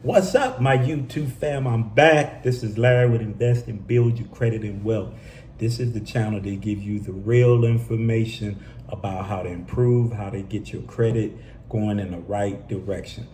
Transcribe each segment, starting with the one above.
What's up, my YouTube fam? I'm back. This is Larry with Invest and Build Your Credit and Wealth. This is the channel that gives you the real information about how to improve, how to get your credit going in the right direction.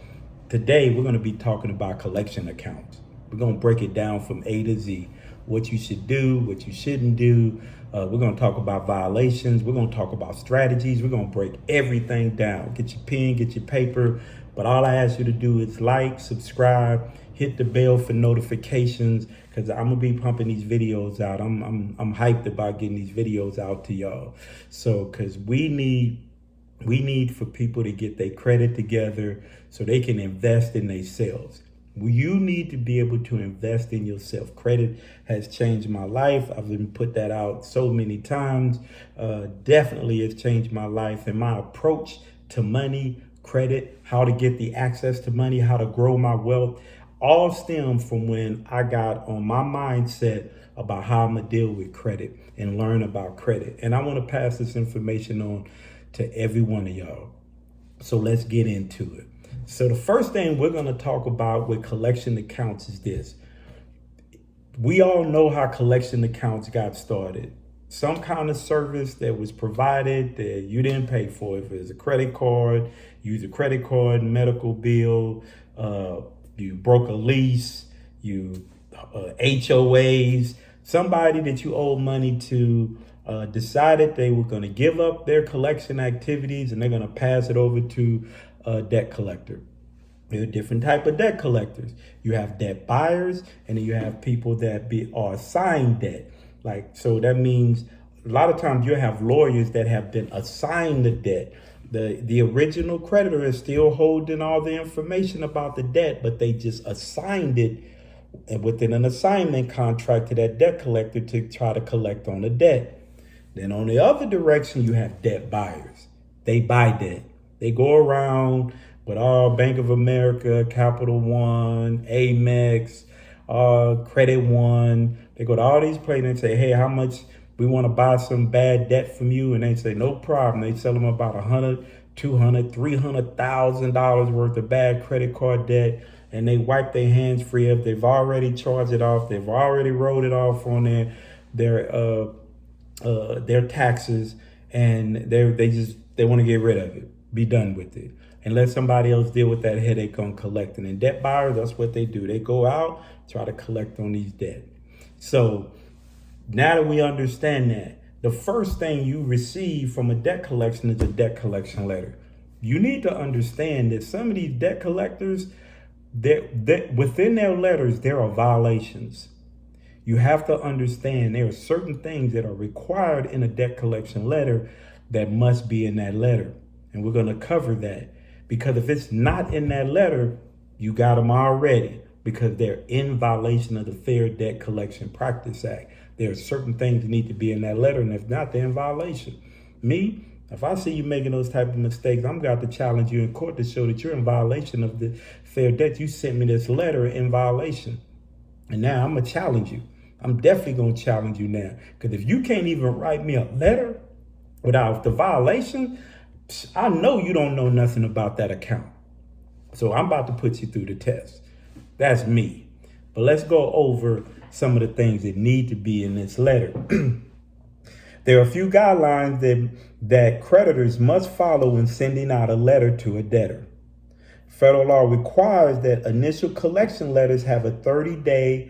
Today, we're going to be talking about collection accounts. We're going to break it down from A to Z. What you should do, what you shouldn't do. We're going to talk about violations. We're going to talk about strategies. We're going to break everything down. Get your pen, get your paper. But all I ask you to do is like, subscribe, hit the bell for notifications, because I'm gonna be pumping these videos out. I'm hyped about getting these videos out to y'all. So, because we need for people to get their credit together so they can invest in themselves. You need to be able to invest in yourself. Credit has changed my life. I've been put that out so many times. Definitely has changed my life and my approach to money, credit, how to get the access to money, how to grow my wealth, all stem from when I got on my mindset about how I'm gonna deal with credit and learn about credit. And I want to pass this information on to every one of y'all. So let's get into it. So the first thing we're going to talk about with collection accounts is this. We all know how collection accounts got started. Some kind of service that was provided that you didn't pay for. If it's a credit card, use a credit card, medical bill, you broke a lease, you HOAs, somebody that you owe money to decided they were going to give up their collection activities and they're going to pass it over to a debt collector. There are different type of debt collectors. You have debt buyers, and then you have people that are assigned debt. So that means a lot of times you have lawyers that have been assigned the debt. The original creditor is still holding all the information about the debt, but they just assigned it within an assignment contract to that debt collector to try to collect on the debt. Then on the other direction, you have debt buyers. They buy debt. They go around with all Bank of America, Capital One, Amex, Credit One. They go to all these places and say, hey, how much we want to buy some bad debt from you? And they say, no problem. They sell them about $100, $200, $300,000 worth of bad credit card debt. And they wipe their hands free of. They've already charged it off. They've already wrote it off on their taxes. And they want to get rid of it. Be done with it and let somebody else deal with that headache on collecting. And debt buyers, that's what they do. They go out, try to collect on these debt. So now that we understand that, the first thing you receive from a debt collection is a debt collection letter. You need to understand that some of these debt collectors, within their letters, there are violations. You have to understand there are certain things that are required in a debt collection letter that must be in that letter. And we're going to cover that, because if it's not in that letter, you got them already, because they're in violation of the Fair Debt Collection Practice Act. There are certain things that need to be in that letter, and if not, they're in violation. Me, if I see you making those type of mistakes, I'm going to challenge you in court to show that you're in violation of the Fair Debt. You sent me this letter in violation. And now I'm going to challenge you. I'm definitely going to challenge you now, because if you can't even write me a letter without the violation, I know you don't know nothing about that account. So I'm about to put you through the test. That's me. But let's go over some of the things that need to be in this letter. There are a few guidelines that creditors must follow when sending out a letter to a debtor. Federal law requires that initial collection letters have a 30-day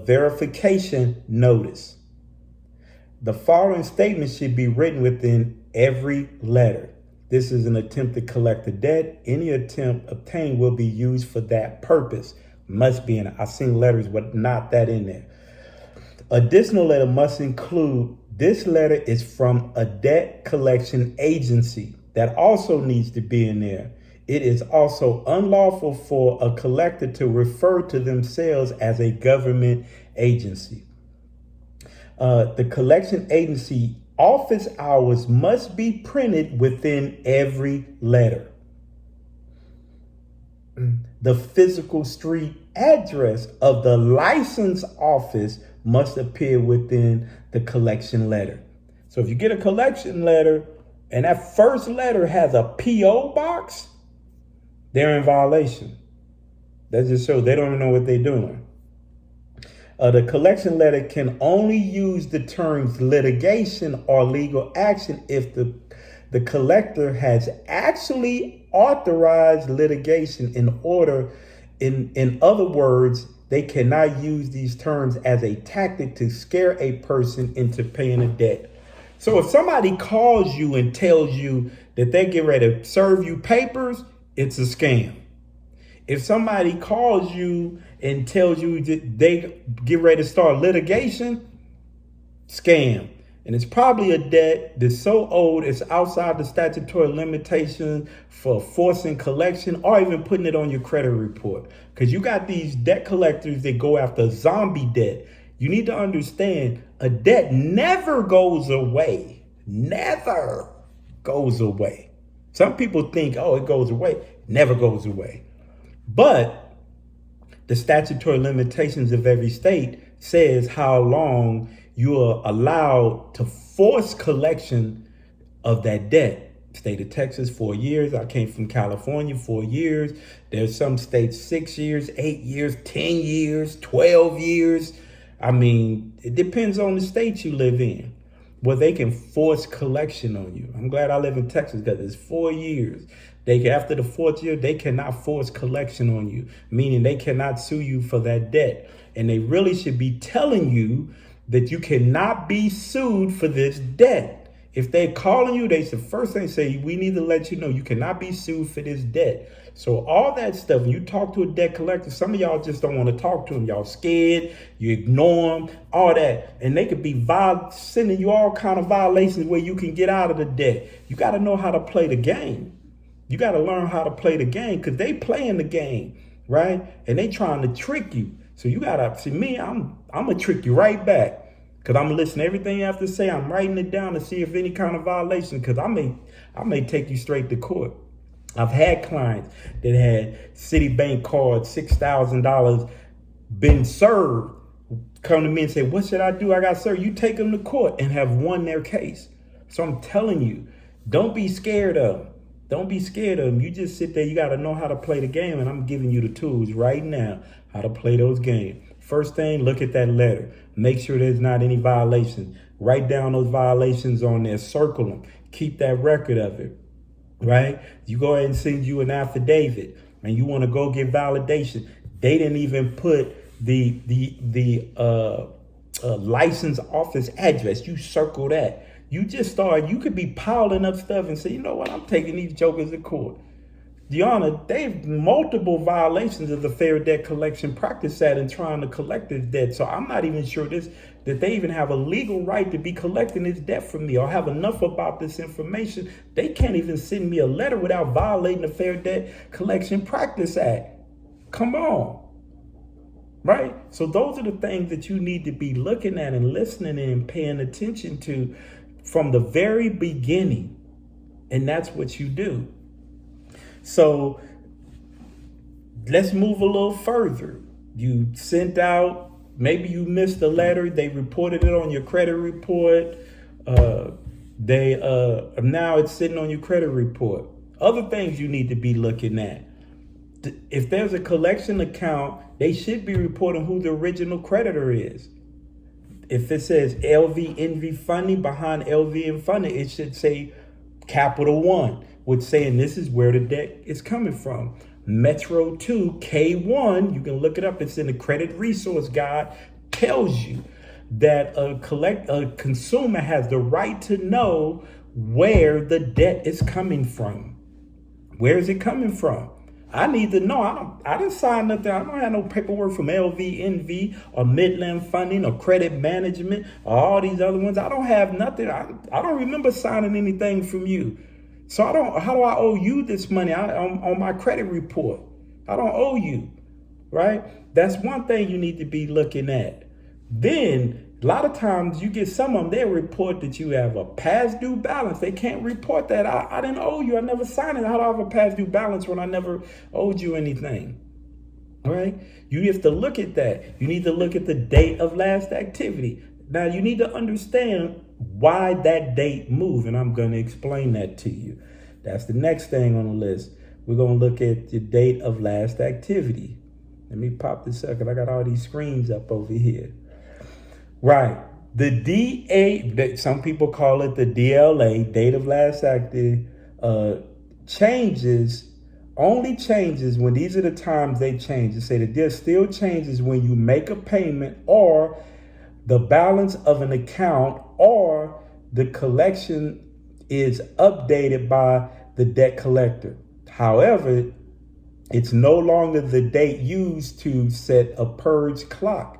verification notice. The following statement should be written within every letter. This is an attempt to collect the debt. Any attempt obtained will be used for that purpose. Must be in it. I've seen letters with not that in there. Additional letter must include, this letter is from a debt collection agency. That also needs to be in there. It is also unlawful for a collector to refer to themselves as a government agency. The collection agency office hours must be printed within every letter. The physical street address of the license office must appear within the collection letter. So if you get a collection letter and that first letter has a P.O. box, they're in violation. That just shows they don't even know what they're doing. The collection letter can only use the terms litigation or legal action if the collector has actually authorized litigation in other words, they cannot use these terms as a tactic to scare a person into paying a debt. So if somebody calls you and tells you that they get ready to serve you papers, it's a scam. If somebody calls you and tells you that they get ready to start litigation, scam. And it's probably a debt that's so old it's outside the statutory limitation for forcing collection or even putting it on your credit report. Because you got these debt collectors that go after zombie debt. You need to understand a debt never goes away. Never goes away. Some people think, oh, it goes away. Never goes away. But the statutory limitations of every state says how long you are allowed to force collection of that debt. State of Texas, 4 years. I came from California, 4 years. There's some states 6 years, 8 years, 10 years, 12 years. I mean, it depends on the state you live in, where they can force collection on you. I'm glad I live in Texas because it's 4 years. After the 4th year, they cannot force collection on you, meaning they cannot sue you for that debt. And they really should be telling you that you cannot be sued for this debt. If they're calling you, they the first thing say, we need to let you know you cannot be sued for this debt. So all that stuff, when you talk to a debt collector, some of y'all just don't want to talk to them. Y'all scared, you ignore them, all that. And they could be sending you all kind of violations where you can get out of the debt. You got to know how to play the game. You got to learn how to play the game because they playing the game, right? And they trying to trick you. So you got to see me, I'm going to trick you right back. Because I'm listening to everything you have to say. I'm writing it down to see if any kind of violation, because I may take you straight to court. I've had clients that had Citibank cards, $6,000, been served, come to me and say, what should I do? I got served. You take them to court and have won their case. So I'm telling you, don't be scared of them. Don't be scared of them. You just sit there. You got to know how to play the game. And I'm giving you the tools right now, how to play those games. First thing, look at that letter. Make sure there's not any violations. Write down those violations on there. Circle them. Keep that record of it, right? You go ahead and send you an affidavit and you want to go get validation. They didn't even put the license office address. You circle that. You could be piling up stuff and say, you know what? I'm taking these jokers to court. Your Honor, they've multiple violations of the Fair Debt Collection Practice Act and trying to collect this debt. So I'm not even sure that they even have a legal right to be collecting this debt from me or have enough about this information. They can't even send me a letter without violating the Fair Debt Collection Practice Act. Come on. Right? So those are the things that you need to be looking at and listening and paying attention to from the very beginning. And that's what you do. So let's move a little further. You sent out, maybe you missed a letter. They reported it on your credit report. Now it's sitting on your credit report. Other things you need to be looking at. If there's a collection account, they should be reporting who the original creditor is. If it says LVNV funding, behind LVN funding, it should say Capital One, which saying this is where the debt is coming from. Metro 2 K1, you can look it up. It's in the credit resource guide, tells you that a consumer has the right to know where the debt is coming from. Where is it coming from? I need to know. I didn't sign nothing. I don't have no paperwork from LVNV or Midland Funding or Credit Management or all these other ones. I don't have nothing. I don't remember signing anything from you. So how do I owe you this money on my credit report? I don't owe you, right? That's one thing you need to be looking at. Then a lot of times you get some of them, they report that you have a past due balance. They can't report that. I didn't owe you. I never signed it. How do I have a past due balance when I never owed you anything? All right. You have to look at that. You need to look at the date of last activity. Now you need to understand why that date moved, and I'm going to explain that to you. That's the next thing on the list. We're going to look at the date of last activity. Let me pop this up because I got all these screens up over here. Right. The some people call it the DLA, date of last active, changes, only changes when these are the times they change. They say that there still changes when you make a payment or the balance of an account or the collection is updated by the debt collector. However, it's no longer the date used to set a purge clock.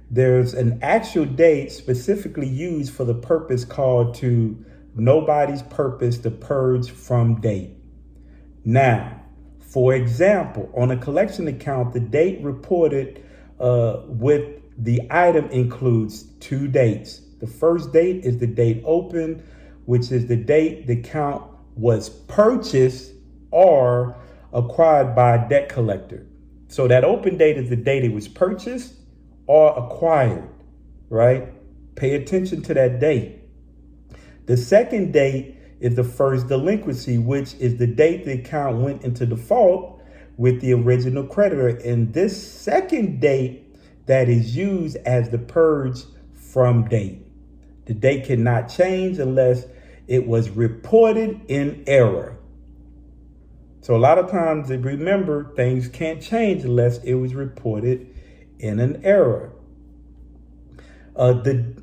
There's an actual date specifically used for the purpose called to nobody's purpose to purge from date. Now, for example, on a collection account, the date reported with the item includes two dates. The first date is the date open, which is the date the account was purchased or acquired by a debt collector. So that open date is the date it was purchased or acquired, right? Pay attention to that date. The second date is the first delinquency, which is the date the account went into default with the original creditor. And this second date that is used as the purge from date. The date cannot change unless it was reported in error. So a lot of times, remember, things can't change unless it was reported in an error. The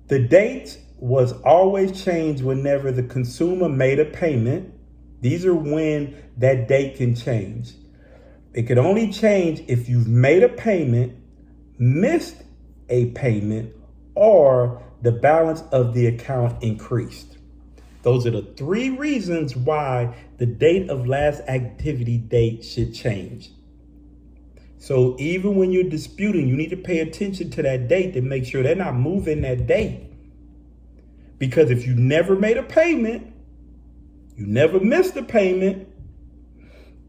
date was always changed whenever the consumer made a payment. These are when that date can change. It can only change if you've made a payment, missed a payment, or the balance of the account increased. Those are the three reasons why the date of last activity date should change. So even when you're disputing, you need to pay attention to that date to make sure they're not moving that date. Because if you never made a payment, you never missed a payment,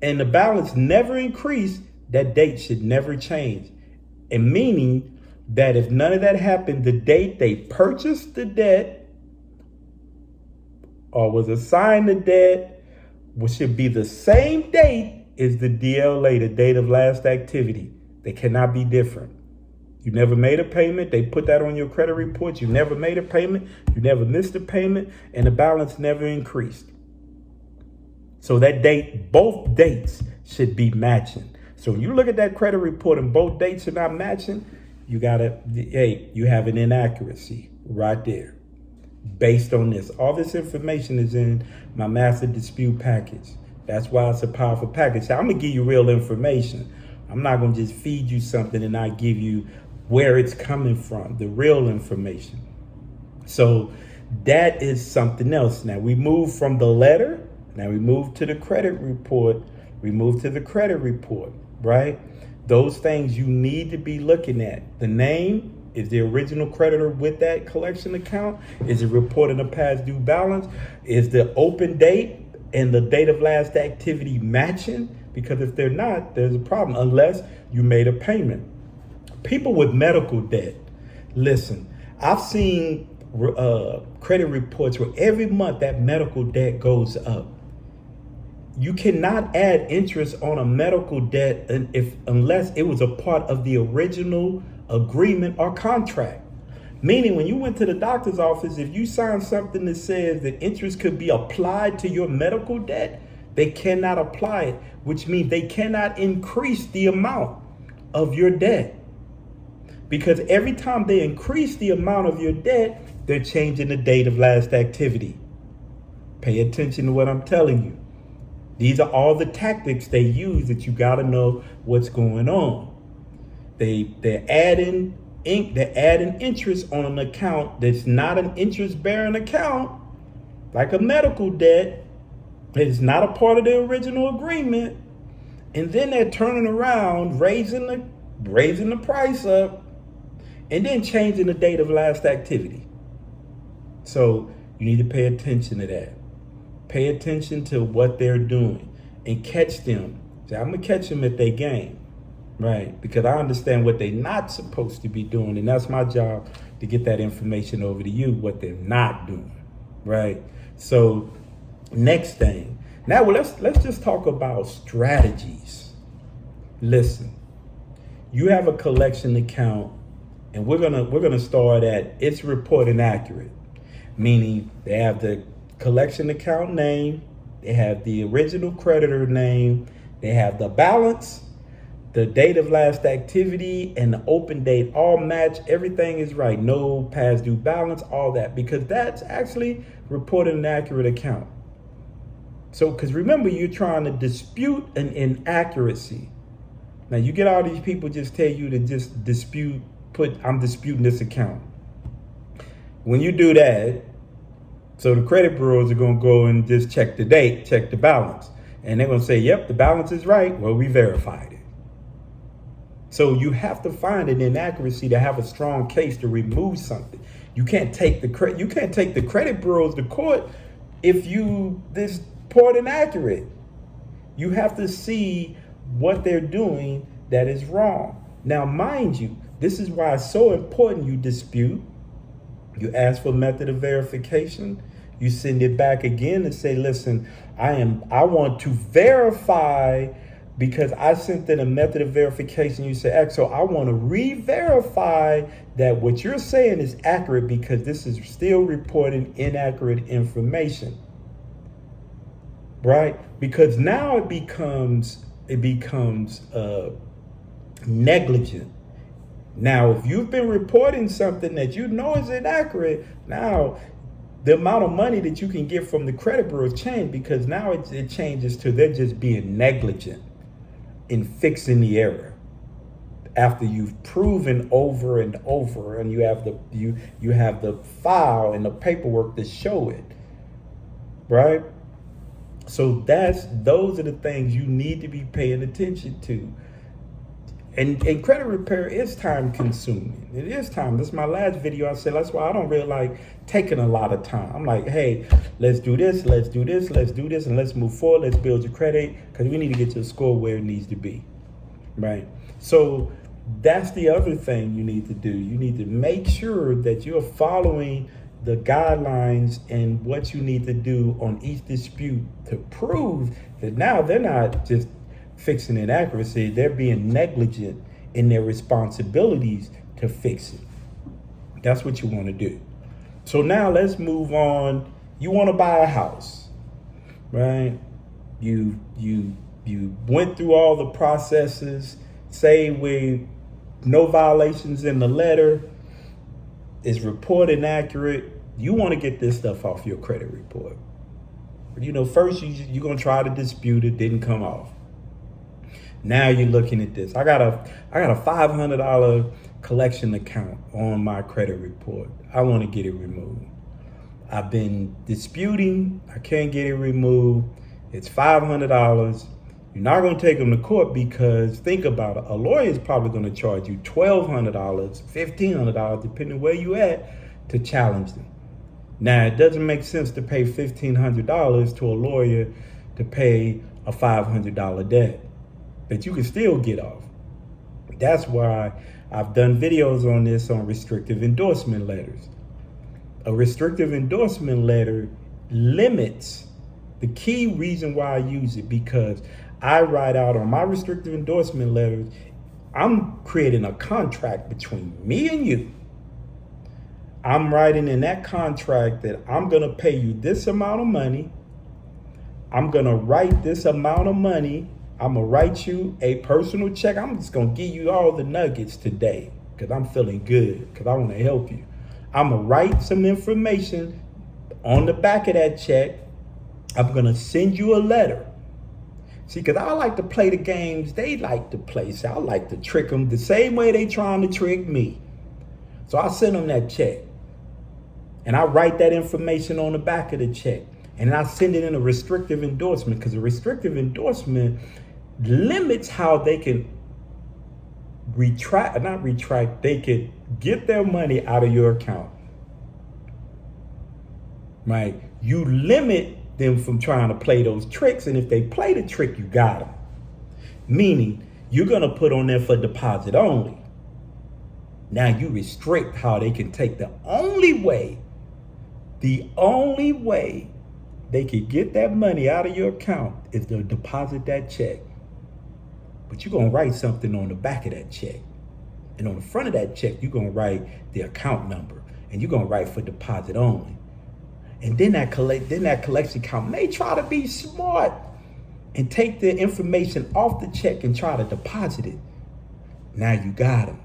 and the balance never increased, that date should never change. And meaning that if none of that happened, the date they purchased the debt or was assigned the debt should be the same date is the DLA, the date of last activity. They cannot be different. You never made a payment. They put that on your credit report. You never made a payment. You never missed a payment, and the balance never increased. So that date, both dates should be matching. So when you look at that credit report and both dates are not matching, you have an inaccuracy right there. Based on this, all this information is in my master dispute package. That's why it's a powerful package. I'm gonna give you real information. I'm not gonna just feed you something and not give you where it's coming from, the real information. So that is something else. Now we move from the letter. Now we move to the credit report. We move to the credit report, right? Those things you need to be looking at. The name, is the original creditor with that collection account? Is it reporting a past due balance? Is the open date and the date of last activity matching? Because if they're not, there's a problem unless you made a payment. People with medical debt, listen, I've seen credit reports where every month that medical debt goes up. You cannot add interest on a medical debt unless it was a part of the original agreement or contract. Meaning when you went to the doctor's office, if you signed something that says that interest could be applied to your medical debt, they cannot apply it, which means they cannot increase the amount of your debt. Because every time they increase the amount of your debt, they're changing the date of last activity. Pay attention to what I'm telling you. These are all the tactics they use that you got to know what's going on. They're adding interest on an account that's not an interest-bearing account, like a medical debt. It's not a part of the original agreement. And then they're turning around, raising the price up, and then changing the date of last activity. So you need to pay attention to that. Pay attention to what they're doing and catch them. So I'm going to catch them at their game, right? Because I understand what they're not supposed to be doing. And that's my job, to get that information over to you, what they're not doing, right? So next thing. Now, let's just talk about strategies. Listen, you have a collection account, and we're gonna start at it's reporting accurate, meaning they have the collection account name, they have the original creditor name, they have the balance, the date of last activity, and the open date all match. Everything is right. No past due balance, all that, because that's actually reporting an accurate account. So, because remember, you're trying to dispute an inaccuracy. Now, you get all these people just tell you to just dispute, I'm disputing this account. When you do that, so the credit bureaus are going to go and just check the date, check the balance. And they're going to say, yep, the balance is right. Well, we verified it. So you have to find an inaccuracy to have a strong case to remove something. You can't take the credit bureaus to court if this report inaccurate. You have to see what they're doing that is wrong. Now, mind you, this is why it's so important you dispute. You ask for method of verification. You send it back again and say, listen, I want to verify because I sent in a method of verification. You say, so I want to re-verify that what you're saying is accurate because this is still reporting inaccurate information. Right? Because now it becomes negligent. Now, if you've been reporting something that you know is inaccurate, now the amount of money that you can get from the credit bureau changed because now it changes to they're just being negligent in fixing the error after you've proven over and over, and you have the file and the paperwork to show it, right? So those are the things you need to be paying attention to. And credit repair is time consuming. It is time. This is my last video. I said that's why I don't really like taking a lot of time. I'm like, hey, let's do this, let's do this, let's do this, and let's move forward. Let's build your credit because we need to get your score where it needs to be, right? So that's the other thing you need to do. You need to make sure that you're following the guidelines and what you need to do on each dispute to prove that now they're not just fixing inaccuracy, they're being negligent in their responsibilities to fix it. That's what you want to do. So now let's move on. You want to buy a house, right? You went through all the processes, say with no violations in the letter, is reported accurate. You want to get this stuff off your credit report. First you're going to try to dispute it, didn't come off. Now you're looking at this. I got a $500 collection account on my credit report. I want to get it removed. I've been disputing. I can't get it removed. It's $500. You're not going to take them to court because think about it. A lawyer is probably going to charge you $1,200, $1,500, depending where you at, to challenge them. Now, it doesn't make sense to pay $1,500 to a lawyer to pay a $500 debt, but you can still get off. That's why I've done videos on this on restrictive endorsement letters. A restrictive endorsement letter limits the key reason why I use it, because I write out on my restrictive endorsement letters, I'm creating a contract between me and you. I'm writing in that contract that I'm going to pay you this amount of money. I'm going to write this amount of money. I'm going to write you a personal check. I'm just going to give you all the nuggets today because I'm feeling good, because I want to help you. I'm going to write some information on the back of that check. I'm going to send you a letter. See, because I like to play the games they like to play. So I like to trick them the same way they trying to trick me. So I send them that check. And I write that information on the back of the check. And I send it in a restrictive endorsement, because a restrictive endorsement limits how they can they could get their money out of your account. Right? You limit them from trying to play those tricks, and if they play the trick, you got them. Meaning, you're going to put on there for deposit only. Now you restrict how they can take the only way they could get that money out of your account is to deposit that check. But you're going to write something on the back of that check. And on the front of that check, you're going to write the account number. And you're going to write for deposit only. And then that collection account may try to be smart and take the information off the check and try to deposit it. Now you got them.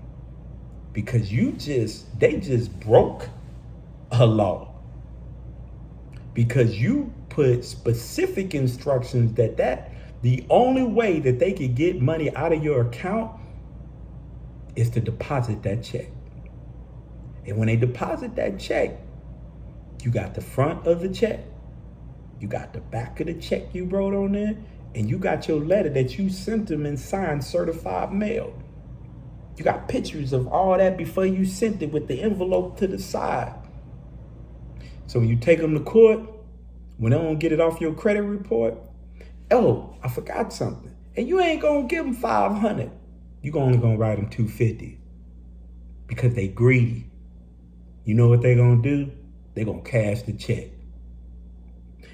Because they just broke a law. Because you put specific instructions that the only way that they could get money out of your account is to deposit that check. And when they deposit that check, you got the front of the check, you got the back of the check you wrote on there, and you got your letter that you sent them and signed certified mail. You got pictures of all that before you sent it with the envelope to the side. So when you take them to court, when they don't get it off your credit report, oh, I forgot something. And you ain't gonna give them $500. You're only gonna write them $250 because they greedy. You know what they're gonna do? They're gonna cash the check.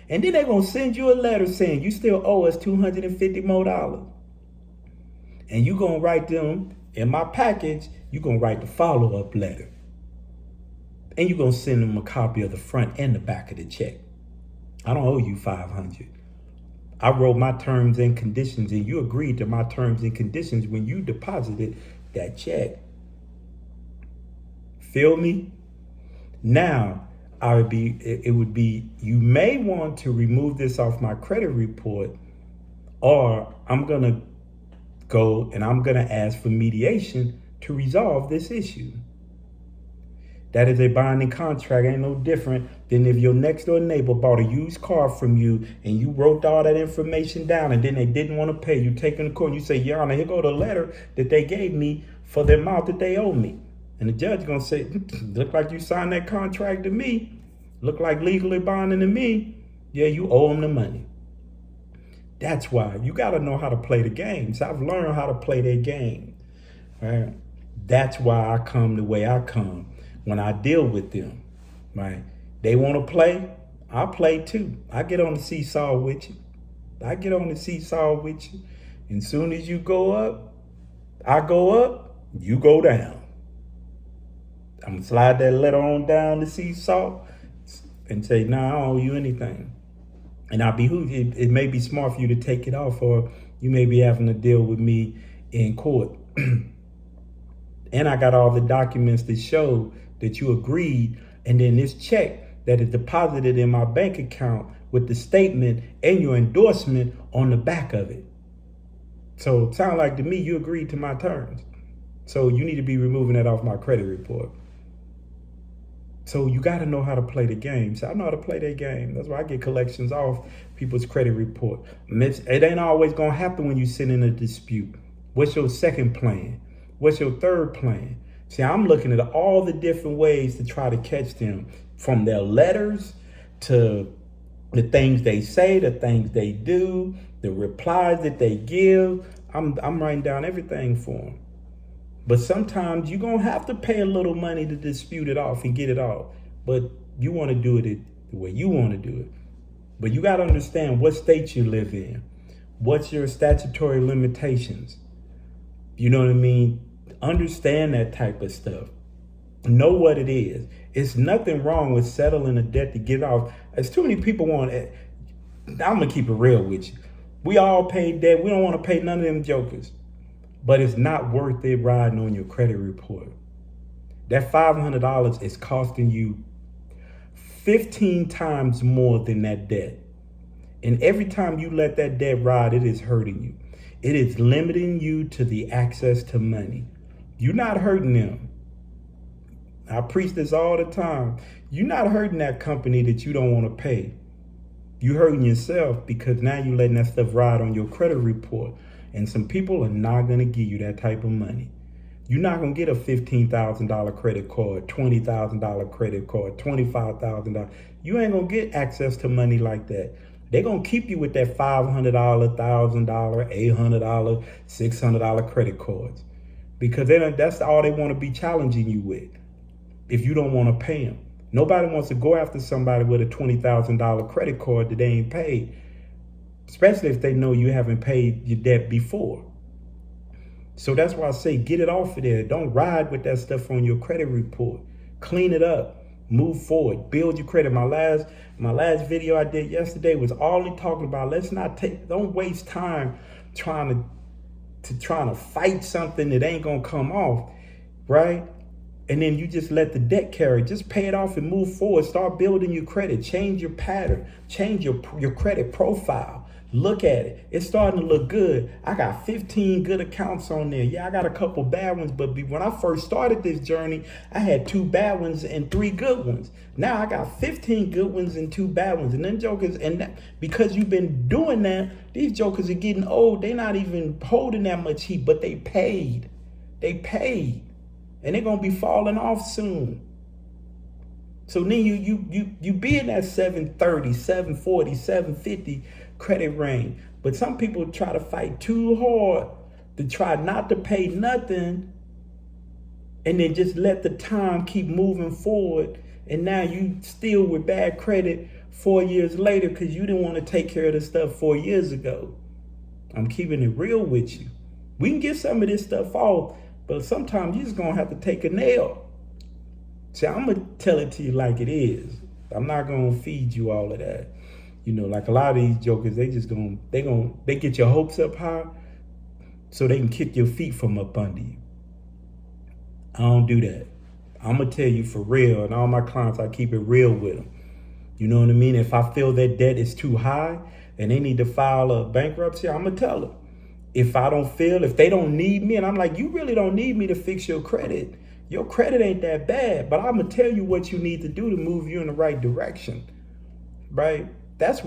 And then they're gonna send you a letter saying you still owe us $250 more. And you're gonna write them, in my package, you're gonna write the follow-up letter. And you're gonna send them a copy of the front and the back of the check. I don't owe you $500. I wrote my terms and conditions, and you agreed to my terms and conditions when you deposited that check. Feel me? Now, it would be, you may want to remove this off my credit report, or I'm gonna go and I'm gonna ask for mediation to resolve this issue. That is a binding contract. Ain't no different than if your next door neighbor bought a used car from you and you wrote all that information down and then they didn't want to pay. You take in the court and you say, Your Honor, here go the letter that they gave me for the amount that they owe me. And the judge gonna say, look like you signed that contract to me. Look like legally binding to me. Yeah, you owe them the money. That's why you got to know how to play the games. I've learned how to play their game. Right? That's why I come the way I come when I deal with them. Right? They want to play, I play too. I get on the seesaw with you. And soon as you go up, I go up, you go down. I'm going to slide that letter on down the seesaw and say, no, I don't owe you anything. And it may be smart for you to take it off, or you may be having to deal with me in court. And I got all the documents that show that you agreed. And then this check that is deposited in my bank account with the statement and your endorsement on the back of it. So it sounds like to me, you agreed to my terms. So you need to be removing that off my credit report. So you got to know how to play the game. So I know how to play that game. That's why I get collections off people's credit report. It ain't always going to happen when you sit in a dispute. What's your second plan? What's your third plan? See, I'm looking at all the different ways to try to catch them, from their letters to the things they say, the things they do, the replies that they give. I'm writing down everything for them. But sometimes you're going to have to pay a little money to dispute it off and get it off. But you want to do it the way you want to do it. But you got to understand what state you live in. What's your statutory limitations? You know what I mean? Understand that type of stuff. Know what it is. It's nothing wrong with settling a debt to get off. As too many people want it. I'm going to keep it real with you. We all pay debt. We don't want to pay none of them jokers. But it's not worth it riding on your credit report. That $500 is costing you 15 times more than that debt. And every time you let that debt ride, it is hurting you. It is limiting you to the access to money. You're not hurting them. I preach this all the time. You're not hurting that company that you don't want to pay. You're hurting yourself because now you're letting that stuff ride on your credit report. And some people are not going to give you that type of money. You're not going to get a $15,000 credit card, $20,000 credit card, $25,000. You ain't going to get access to money like that. They're going to keep you with that $500, $1,000, $800, $600 credit cards. Because that's all they want to be challenging you with if you don't want to pay them. Nobody wants to go after somebody with a $20,000 credit card that they ain't paid. Especially if they know you haven't paid your debt before. So that's why I say get it off of there. Don't ride with that stuff on your credit report. Clean it up. Move forward. Build your credit. My last video I did yesterday was only talking about don't waste time trying to fight something that ain't gonna come off, right? And then you just let the debt carry. Just pay it off and move forward. Start building your credit. Change your pattern. Change your credit profile. Look at it. It's starting to look good. I got 15 good accounts on there. Yeah, I got a couple bad ones, but when I first started this journey, I had 2 bad ones and 3 good ones. Now I got 15 good ones and 2 bad ones. And then jokers, because you've been doing that, these jokers are getting old. They're not even holding that much heat, but they paid. They paid. And they're gonna be falling off soon. So then you be in that 730, 740, 750 credit range. But some people try to fight too hard to try not to pay nothing, and then just let the time keep moving forward. And now you still with bad credit 4 years later because you didn't want to take care of the stuff 4 years ago. I'm keeping it real with you. We can get some of this stuff off, but sometimes you're just going to have to take a nail. See, I'm going to tell it to you like it is. I'm not going to feed you all of that. You know, like a lot of these jokers, they get your hopes up high so they can kick your feet from up under you. I don't do that. I'm going to tell you for real, and all my clients, I keep it real with them. You know what I mean? If I feel that debt is too high and they need to file a bankruptcy, I'm going to tell them. If they don't need me, and I'm like, you really don't need me to fix your credit. Your credit ain't that bad, but I'm gonna tell you what you need to do to move you in the right direction, right? That's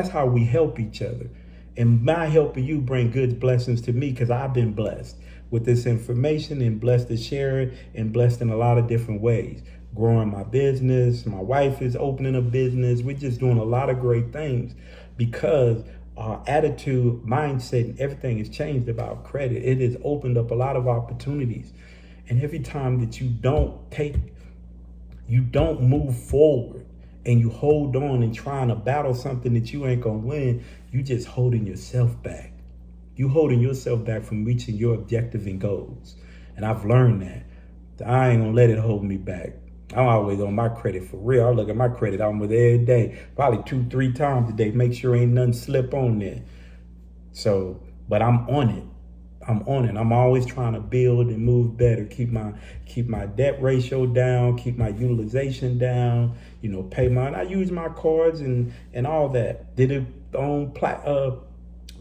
how we help each other. And my helping you bring good blessings to me because I've been blessed with this information and blessed to share it and blessed in a lot of different ways. Growing my business, my wife is opening a business. We're just doing a lot of great things because our attitude, mindset, and everything has changed about credit. It has opened up a lot of opportunities. And every time that you don't move forward and you hold on and trying to battle something that you ain't gonna win, you just holding yourself back. You holding yourself back from reaching your objective and goals. And I've learned that. I ain't gonna let it hold me back. I'm always on my credit for real. I look at my credit almost every day, probably 2-3 times a day, make sure ain't nothing slip on there. So, but I'm on it. I'm always trying to build and move better, keep my debt ratio down, keep my utilization down, pay I use my cards and all that. Did it on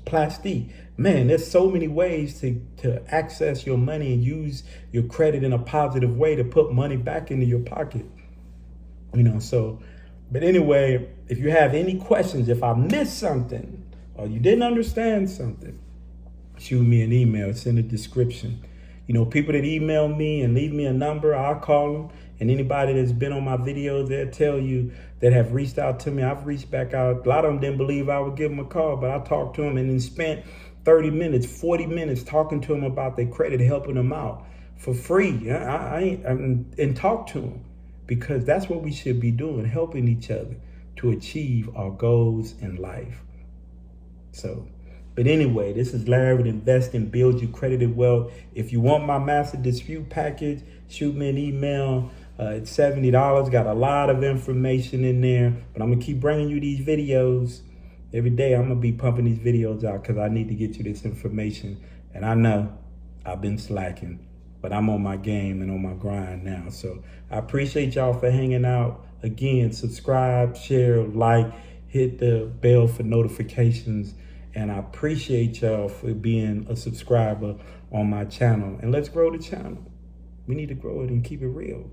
plastic. Man, there's so many ways to access your money and use your credit in a positive way to put money back into your pocket. But anyway, if you have any questions, if I missed something or you didn't understand something, shoot me an email. It's in the description. People that email me and leave me a number, I'll call them. And anybody that's been on my videos, they'll tell you that have reached out to me. I've reached back out. A lot of them didn't believe I would give them a call, but I talked to them and then spent 30 minutes, 40 minutes talking to them about their credit, helping them out for free. And talk to them because that's what we should be doing, helping each other to achieve our goals in life. But anyway, this is Larry with Invest and Build Your Credit and Wealth. If you want my master dispute package, shoot me an email. It's $70. Got a lot of information in there. But I'm going to keep bringing you these videos. Every day I'm going to be pumping these videos out because I need to get you this information. And I know I've been slacking, but I'm on my game and on my grind now. So I appreciate y'all for hanging out. Again, subscribe, share, like, hit the bell for notifications. And I appreciate y'all for being a subscriber on my channel. And let's grow the channel. We need to grow it and keep it real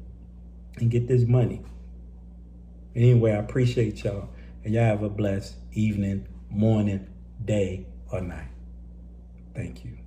and get this money. Anyway, I appreciate y'all. And y'all have a blessed evening, morning, day, or night. Thank you.